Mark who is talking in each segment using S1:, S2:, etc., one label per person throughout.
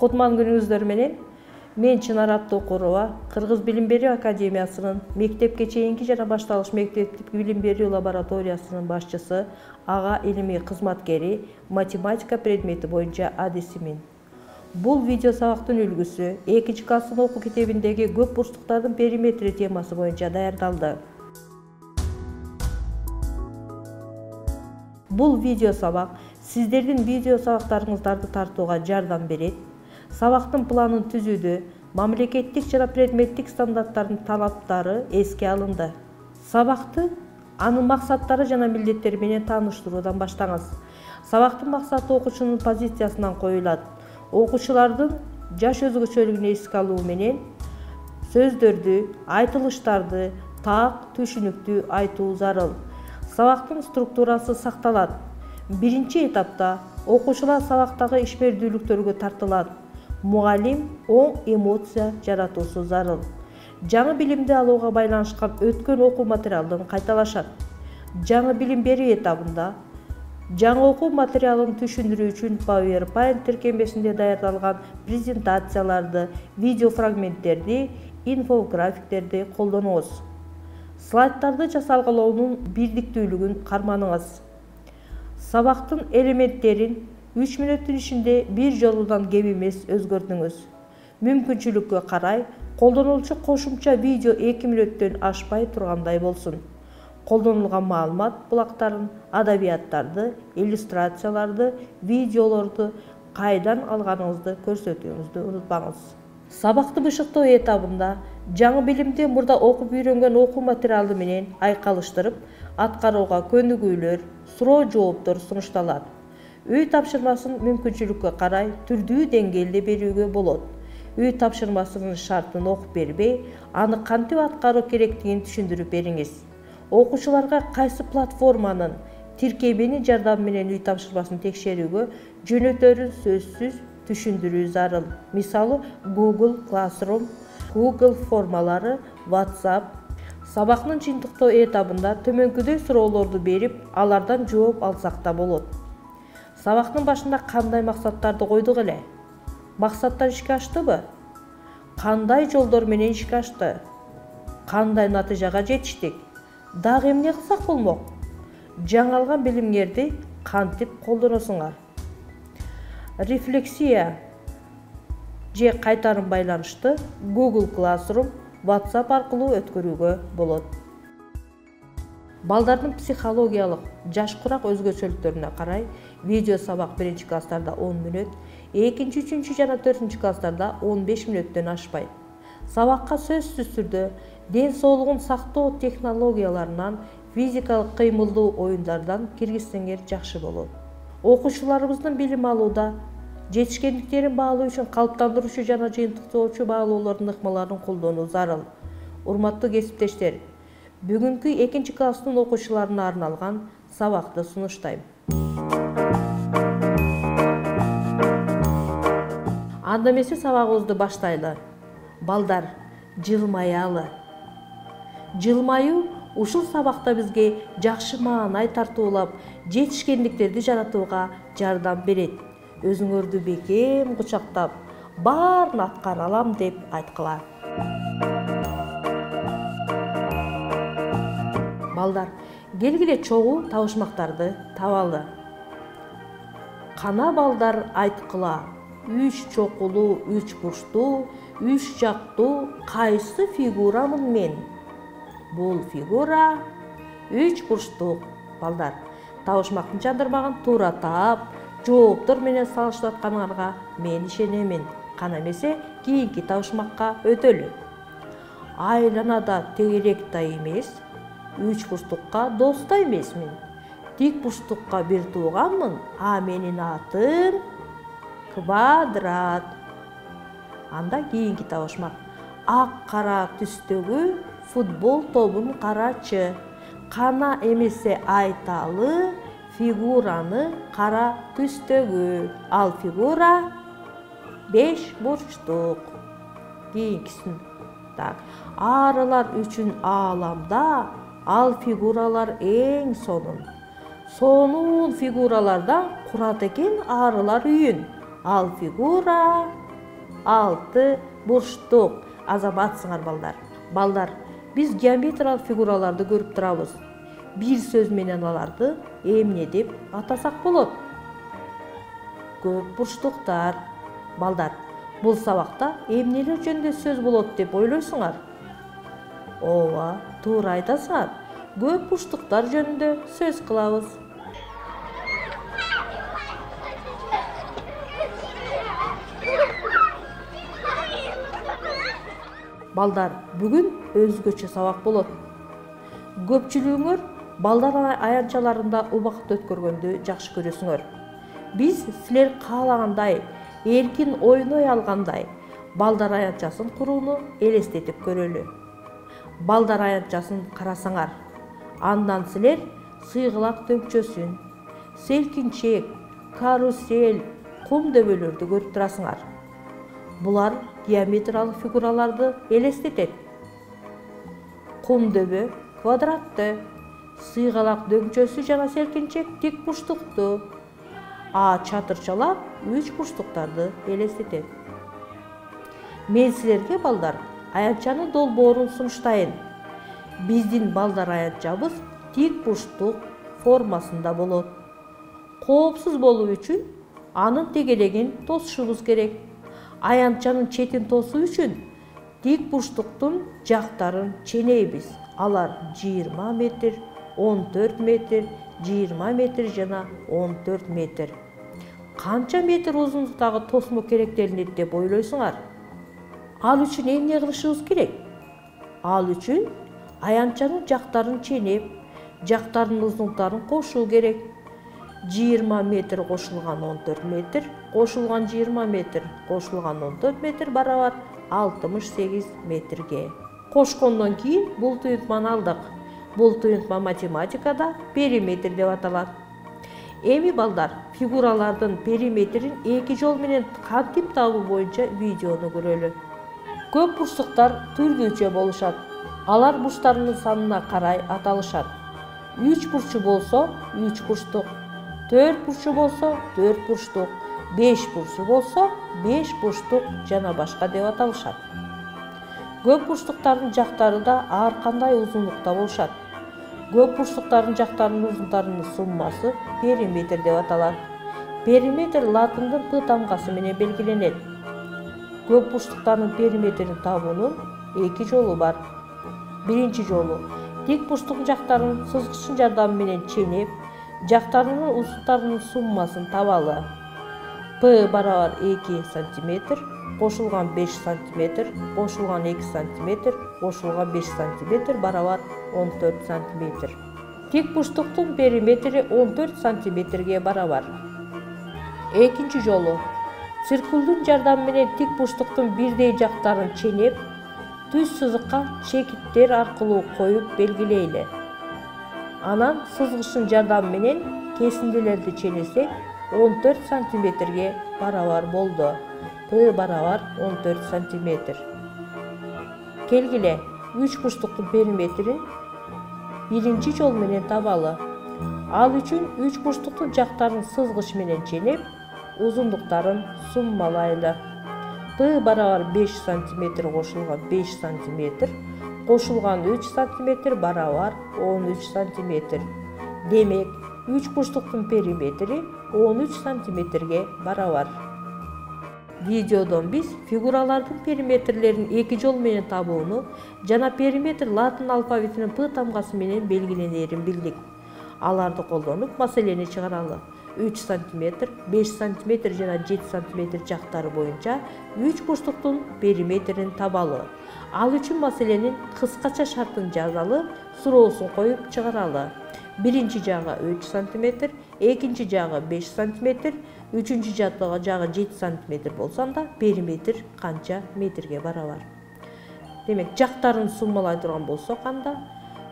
S1: Кутман күнүңүздөр менен. Мен Чынар Абдыкурова, Кыргыз Билим Берүү Академиясынын мектепке чейинки жана башталыш мектептик билим берүү лабораториясынын башчысы, ага илимий кызматкери, математика предмети боюнча адисимин. Бул видео сабактын үлгүсү 2-класстын окуу китебиндеги көп бурчтуктардын периметри темасы боюнча даярдалды. Бул видео сабак сиздердин видео сабактарыңыздарды тартууга жардам берет. Сабактын планын түзүүдө мамлекеттик жана предметтик стандарттардын талаптары эске алынды. Сабакты анын максаттары жана милдеттери менен тааныштыруудан баштаңыз. Сабактын максаты окуучунун позициясынан коюлат. Окуучулардын жаш өзгөчөлүгүн эске алуу менен сөздөрдү, айтылыштарды так, түшүнүктүү айтуу зарыл. Сабактын структурасы сакталат. Биринчи этапта окуучулар сабактагы ишмердүүлүктөргө тартылат. Мугалим оң эмоция жаратуусу зарыл. Жаңы билимди алууга байланышкан өткөн окуу материалдын кайталашат. Жаңы билим берүү этабында жаңы окуу материалын түшүндүрүү үчүн PowerPoint тиркемесинде даярдалган презентацияларды, видео фрагменттерди, инфографиктерди колдонуңуз. Слайдтарды жасалгалоонун бирдиктүүлүгүн карманыңыз. Сабактын элементтерин 3 мүнөттүн ичинде бир жолудан кеп эмес өзгөртүңүз. Мүмкүнчүлүккө карай колдонулчу кошумча видео 2 мүнөттөн ашпай тургандай болсун. Колдонулган маалымат булактарын, адабияттарды, иллюстрацияларды, видеолорду кайдан алганыңызды көрсөтүүңүздү унутпаңыз. Сабакты бышыктоо этабында жаңы билимди мурда окуп үйрөнгөн окуу материалы менен айкалыштырып, аткарууга көнүгүүлөр, суроо жооптор сунушталат. Үй тапшырмасын мүмкүнчүлүккө карай түрдүү деңгээлде берүүгө болот. Үй тапшырмасынын шартын окуп бербей, аны кантип аткаруу керектигин түшүндүрүп бериңиз. Окуучуларга кайсы платформанын, тиркеменин жардамы менен үй тапшырмасын текшерүүгө жөнөтөрүн сөзсүз түшүндүрүү зарыл. Мисалы, Google Classroom, Google формалары, WhatsApp. Сабактын жыйынтыктоо этабында төмөнкүдөй суроолорду берип, алардан жооп алсак да болот. Сабактын башында кандай максаттарды койдук эле? Максаттар ишке аштыбы? Кандай жолдор менен ишке ашты? Кандай натыйжага жетиштик? Дагы эмне кылсак болмок? Жаңылган билимдерди кантип колдоносуңар? Рефлексия же кайтарым байланышты Google Classroom, WhatsApp аркылуу өткөрүүгө болот. Балдардын психологиялык, жаш курак өзгөчөлүктөрүнө карай видео сабак 1-класстарда 10 мүнөт, 2, 3 жана 4 класстарда 15 мүнөттөн ашпайт. Сабакка сөзсүз түрдө ден соолугун сактоо технологияларынан, физикалык кыймылдуу оюндардан киргизсеңер жакшы болот. Окуучуларыбыздын билим алууда жетишкендиктерин баалоо үчүн калыптандыруучу жана жыйынтыктоочу баалоолордун ыкмаларын колдонуу зарыл. Урматтуу кесиптештер, бүгүнкү 2-класстын окуучуларына арналган сабакты сунуштайм. Анда эмесе сабагыбызды баштайлы. Балдар, жылмаялы. Жылмаюу ушул сабакта бизге жакшы маанай тартуулап, жетишкендиктерди жаратууга жардам берет. Өзүңөрдү бекем кучактап, баарын аткара алам деп айткыла. Балдар, келгиле чогуу табышмактарды табалы. Кана балдар айткыла, 3 чокулуу, 3 бурчтуу, 3 жактуу кайсы фигурамын мен? Бул фигура 3 бурчтук. Балдар, табышмактын жандырмагын туура таап, жооптор менен салыштыртканыңарга мен ишенемин. Кана эмесе кийинки табышмакка өтөлү. Айланада тегерек да эмес, 3 бурчтукка дос да эмесмин. Тик бурчтукка бир тууганмын, а менин атым квадрат. Анда кийинки табышмак. Ак кара түстөгү футбол тобун карачы. Кана эмесе айталы фигураны кара түстөгү. Ал фигура 5 бурчтук. Кийинкисин. Арылар үчүн ааламда ал фигуралар эң сонун. Сонун фигуралардан курат экен арылар үйүн. Ал фигура 6 бурчтук. Азаматсыңар балдар. Балдар, биз геометриялык фигураларды көрүп турабыз. Бир сөз менен аларды эмне деп атасак болот? Көп бурчтуктар. Балдар, бул сабакта эмнелер жөнүндө сөз болот деп ойлойсуңар? Ооба, туура айтасыңар. Көп бурчтуктар жөнүндө сөз кылабыз. Балдар, бүгүн өзгөчө сабак болот. Көпчүлүгүңөр балдар аянтчаларында убакыт өткөргөндү жакшы көрөсүңөр. Биз силер каалагандай, эркин ойной алгандай балдар аянтчасын курууну элестетип көрөлү. Балдар аянтчасын карасаңар, андан силер сыйгылак дөңчөсүн, селкинчек, карусель, кум дөбөлөрдү көрүп турасыңар. Булар геометриялык фигураларды элестетет. Кум дөбө квадратты, сыйгалак дөңчөсү жана селкинчек тик бурчтукту, а чатырчалак үч бурчтуктарды элестетет. Мен силерге балдар аянтчанын долбоорун сунуштайын. Биздин балдар аянтчабыз тик бурчтук формасында болот. Коопсуз болуу үчүн анын тегерегин тосушубуз керек. Аянтчанын четин тосуу үчүн тик бурчтуктун жактарын ченейбиз. Алар 20 метр, 14 метр, 20 метр жана 14 метр. Канча метр узундуктагы тосмо керектелинет деп ойлойсуңар? Ал үчүн эмне кылышыбыз керек? Ал үчүн аянтчанын жактарын ченеп, жактарынын узундуктарын кошуу керек. 20 метр кошулган 14 метр, кошулган 20 метр, кошулган 14 метр барабар 68 метрге. Кошкондон кийин бул туюнтманы алдык. Бул туюнтма математикада периметр деп аталат. Эми балдар, фигуралардын периметрин эки жол менен кантип табуу боюнча видеону көрөлү. Көп бурчтуктар түрдүүчө болушат. Алар бурчтарынын санына карай аталышат. 3 бурчу болсо 3 бурчтук, 4 бурчу болсо 4 бурчтук, 5 бурчу болсо 5 бурчтук жана башка деп аталышат. Көп бурчтуктардын жактары да ар кандай узундукта болушат. Көп бурчтуктардын жактарынын узундуктарынын суммасы периметр деп аталат. Периметр латындын п тамгасы менен белгиленет. Көп бурчтуктардын периметрин табуунун эки жолу бар. Биринчи жолу тик бурчтук жактарын сызгычтын жардамы менен ченеп, жактарынын узундуктарынын суммасын табалы. П барабар 2 см, кошулган 5 см, кошулган 2 см, кошулган 5 см барабар 14 см. Тик бурчтуктун периметри 14 см барабар. Экинчи жолу циркулдун жардамы менен тик бурчтуктун бирдей жактарын ченеп, түз сызыкка чекиттер аркылуу коюп белгилейли. Анан сызгычтын жардамы менен кесиндилерди ченесек 14 сантиметрге барабар болду. П барабар 14 сантиметр. Келгиле, 3 бурчтуктун периметрин биринчи жол менен табалы. Ал үчүн 3 бурчтуктун жактарын сызгыч менен ченеп, узундуктарын суммалайлы. П барабар 5 см кошулган 5 см, кошулган 3 см барабар 13 см. Демек, 3 бурчтуктун периметри 13 сантиметрге барабар. Видеодон биз фигуралардын периметрлерин эки жол менен табууну жана периметр латын алфавитинин п тамгасы менен белгиленерин билдик. Аларды колдонуп маселени чыгаралы. 3 см, 5 см жана 7 см жактары боюнча 3 бурчтуктун периметрин табалы. Ал үчүн маселенин кыскача шартын жазалы, суроосун коюп чыгаралы. Биринчи жагы 3 см, экинчи жагы 5 см, үчүнчү жагы 7 см болсонда периметр канча метрге барабар? Демек, жактарын суммалай турган болсок анда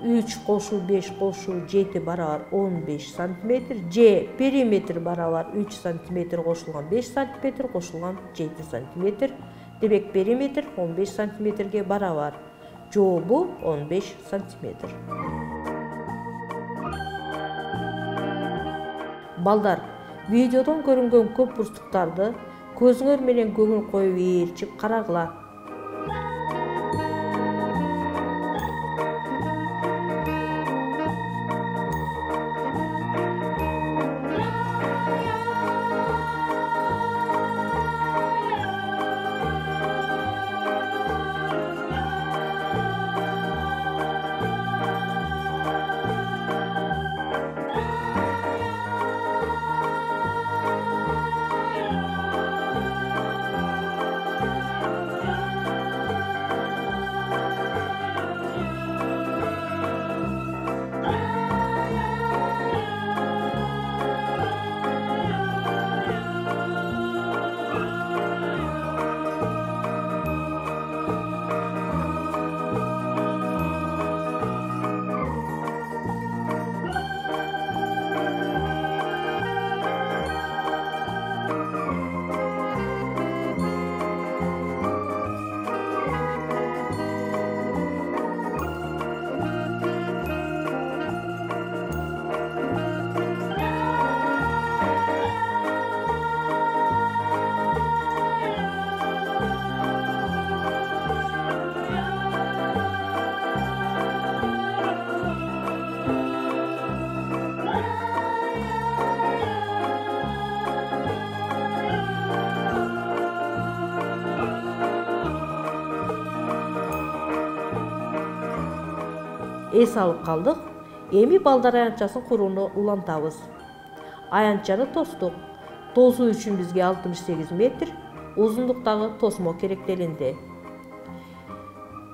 S1: 3 кошуу 5 кошуу 7 барабар 15 см, же периметр барабар 3 см кошулган 5 см кошулган 7 см. Демек, периметр 15 см барабар. Жообу 15 см. Балдар, видеодон көрүнгөн көп бурчтуктарды көзүңөр менен көңүл коюп ээрчип карагыла. Эс алып калдык. Эми балдар аянтчасын курууну улантабыз. Аянтчаны тостук. Тосуу үчүн бизге 68 метр, узундуктагы тосмо керектелинди.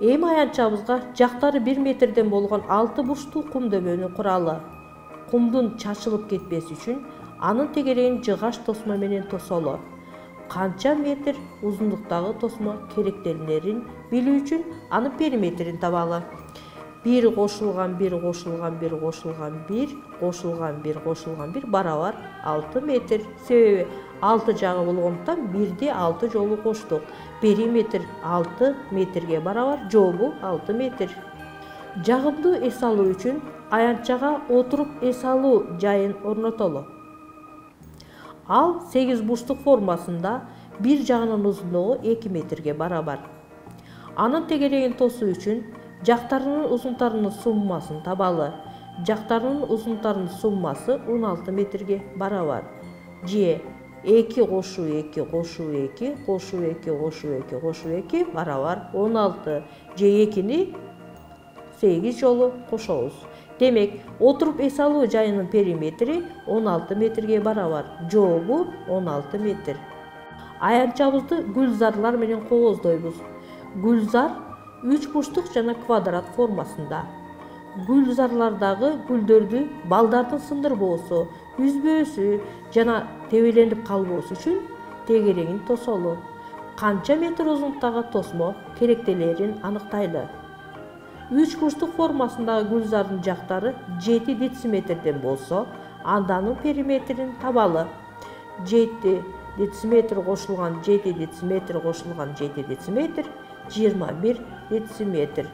S1: Эми аянтчабызга жактары 1 метрден болгон 6 бурчтуу кум дөбөнү куралы. Кумдун чачылып кетпеси үчүн анын тегерегин жыгач тосмо менен тосолу. Канча метр узундуктагы тосмо керектелинерин билүү үчүн анын периметрин табалы. 1 кошулган 1 кошулган 1 кошулган 1 кошулган 1 кошулган 1 барабар 6 метр. Себеби 6 жагы болгондуктан 1'ди 6 жолу коштук. Периметр 6 метрге барабар, жобу 6 метр. Жагымдуу эс алуу үчүн аянтчага отуруп эс алуу жайын орнотолу. Ал 8 бурчтук формасында, бир жагынын узундугу 2 метрге барабар. Анын тегерегин тосуу үчүн жактарынын узунтарынын суммасын табалы. Жактарынын узунтарынын суммасы 16 метрге барабар. Же 2 кошуу 2 кошуу 2 кошуу 2 кошуу 2 кошуу 2 барабар 16. Же 2'ни 8 жолу кошобуз. Демек, отуруп эс алуу жайынын периметри 16 метрге барабар. Жобу 16 метр. Аянтчабызды гүлзарлар менен кооздойбуз. Гүлзар 3 бурчтук жана квадрат формасында. Гүлзарлардагы гүлдөрдү балдардын сындырбоосу, үзбөөсү жана тебеленип калбоосу үчүн тегерегин тосолу. Канча метр узунлуктагы тосмо керектелерин аныктайлы. 3 бурчтук формасындагы гүлзардын жактары 7 дециметрден болсо, анданын периметрин табалы. 7 дециметр кошулган 7 дециметр кошулган 7 дециметр 21 дециметр.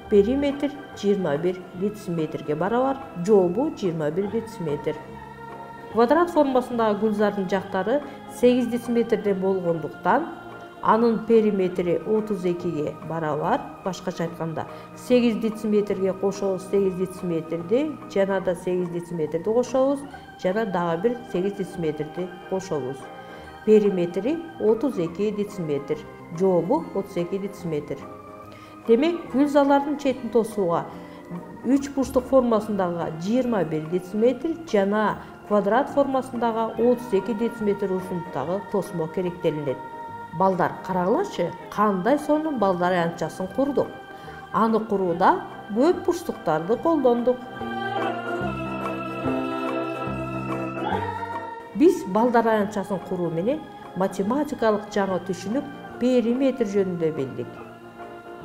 S1: Периметр 21 дециметрге барабар, жобу 21 дециметр. Квадрат формасындагы гүлзардын жактары 8 дециметрден болгондуктан, анын периметри 32ге барабар. Башкача айтканда, 8 дециметрге кошобуз 8 дециметрди, жана да 8 дециметрди кошобуз, жана дагы бир 8 дециметрди кошобуз. Периметри 32 дециметр, жобу 32 дециметр. Демек, гүлзарлардын четин тосууга 3 бурчтук формасындагы 21 дециметр жана квадрат формасындагы 32 дециметр узунлуктагы тосмо керектелинет. Балдар, карагылачы, кандай сонун балдар аянтчасын курдук. Аны курууда көп бурчтуктарды колдондук. Биз балдар аянтчасын куруу менен математикалык жаңы түшүнүк периметр жөнүндө билдик.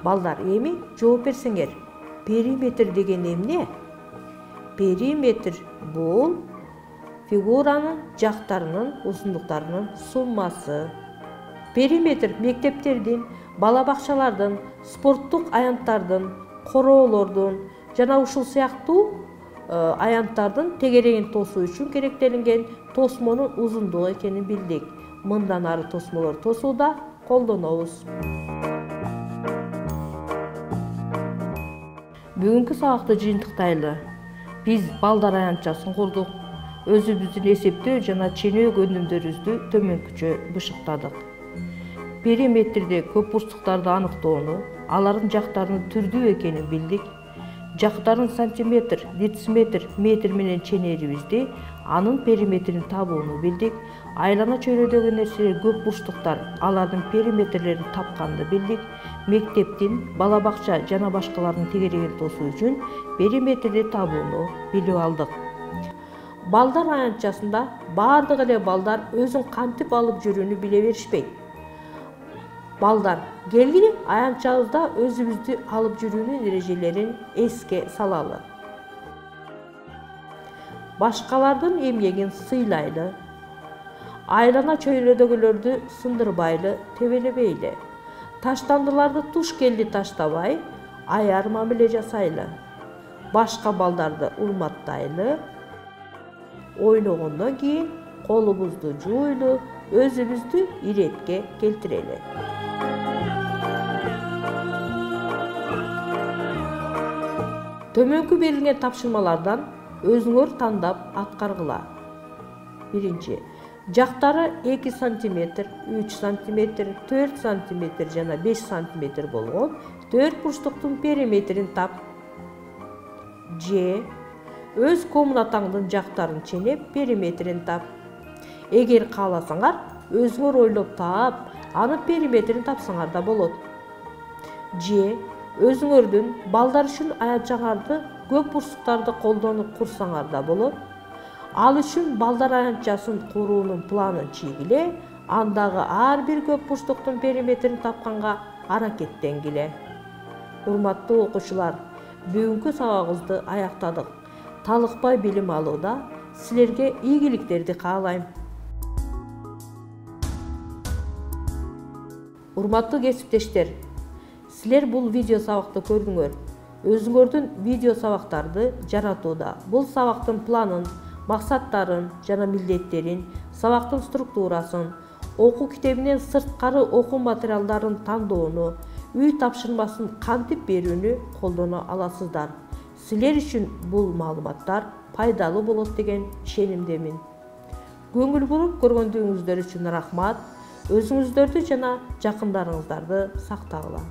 S1: Балдар, эми жооп берсеңер. Периметр деген эмне? Периметр бул фигуранын жактарынын узундуктарынын суммасы. Периметр мектептердин, бала бакчалардын, спорттук аянттардын, короолордун жана ушул сыяктуу аянттардын тегерегин тосуу үчүн керектелинген тосмонун узундугу экенин билдик. мындан ары тосмолор тосууда колдонобуз. Бүгүнкү сабакты жыйынтыктайлы. Биз балдар аянтчасын курдук. Өзүбүздүн эсептөө жана ченөө өнүмдөрүбүздү төмөнкүчө бышыктадык. Периметрде көп бурчтуктарды аныктоону, алардын жактарынын түрдүү экенин билдик. Жактарын сантиметр, дециметр, метр менен ченерибизди, анын периметрин табууну билдик. Айлана чөйрөдөгү нерселер көп бурчтуктар, алардын периметрлерин тапканды билдик. Мектептин, бала бакча жана башкалардын тегерегин тосуу үчүн периметрди табууну билип алдык. Балдар аянтчасында баардык эле балдар өзүн кантип алып жүрүүнү биле беришпейт. Балдар, келгиле аянтчабызда өзүбүздү алып жүрүүнүн эрежелерин эске салалы. Башкалардын эмгегин сыйлайлы. Айлана чөйрөдөгүлөрдү сындырбайлы, тебелебейли. Таштандыларды туш келди таштабай, аяр мамиле жасайлы. Башка балдарды урматтайлы. Ойногондон кийин колубузду жууйлу, өзүбүздү иретке келтирели. Төмөнкү берилген тапшырмалардан өзүңөр тандап аткаргыла. 1. Жактары 2 см, 3 см, 4 см жана 5 см болгон 4 бурчтуктун периметрин тап. Ж. Өз комнатаңдын жактарын ченеп, периметрин тап. Эгер кааласаңар, өзүңөр ойлоп таап, анын периметрин тапсаңар да болот. Ж. Өзүңөрдүн балдар үчүн аянтчаңарды көп бурчтуктарды колдонуп курсаңар да болот. Ал үчүн балдар аянтчасын куруунун планын чийгиле, андагы ар бир көп бурчтуктун периметрин тапканга аракеттенгиле. Урматтуу окуучулар, бүгүнкү сабагыбызды аяктадык. Талыкпай билим алууда силерге ийгиликтерди каалайм. Урматтуу кесиптештер, силер бул видео сабакты көрдүңөр. Өзүңөрдүн видео сабактарды жаратууда бул сабактын планын, максаттарын жана милдеттерин, сабактын структурасын, окуу китебинен сырткары окуу материалдарын тандоону, үй тапшырмасын кантип берүүнү колдоно аласыздар. Силер үчүн бул маалыматтар пайдалуу болот деген ишенимдемин. Көңүл буруп көргөндүгүңүздөр үчүн рахмат. Өзүңүздөрдү жана жакындарыңыздарды сактагыла.